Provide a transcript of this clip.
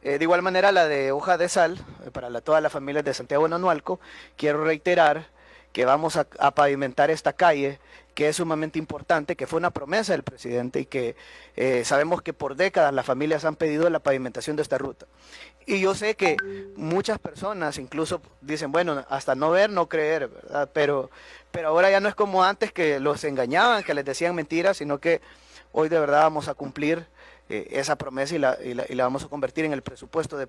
De igual manera, la de Hoja de Sal, para todas las familias de Santiago de Nonualco, quiero reiterar que vamos a pavimentar esta calle, que es sumamente importante, que fue una promesa del presidente y que sabemos que por décadas las familias han pedido la pavimentación de esta ruta. Y yo sé que muchas personas incluso dicen, bueno, hasta no ver, no creer, ¿verdad? Pero ahora ya no es como antes que los engañaban, que les decían mentiras, sino que hoy de verdad vamos a cumplir esa promesa y la vamos a convertir en el presupuesto de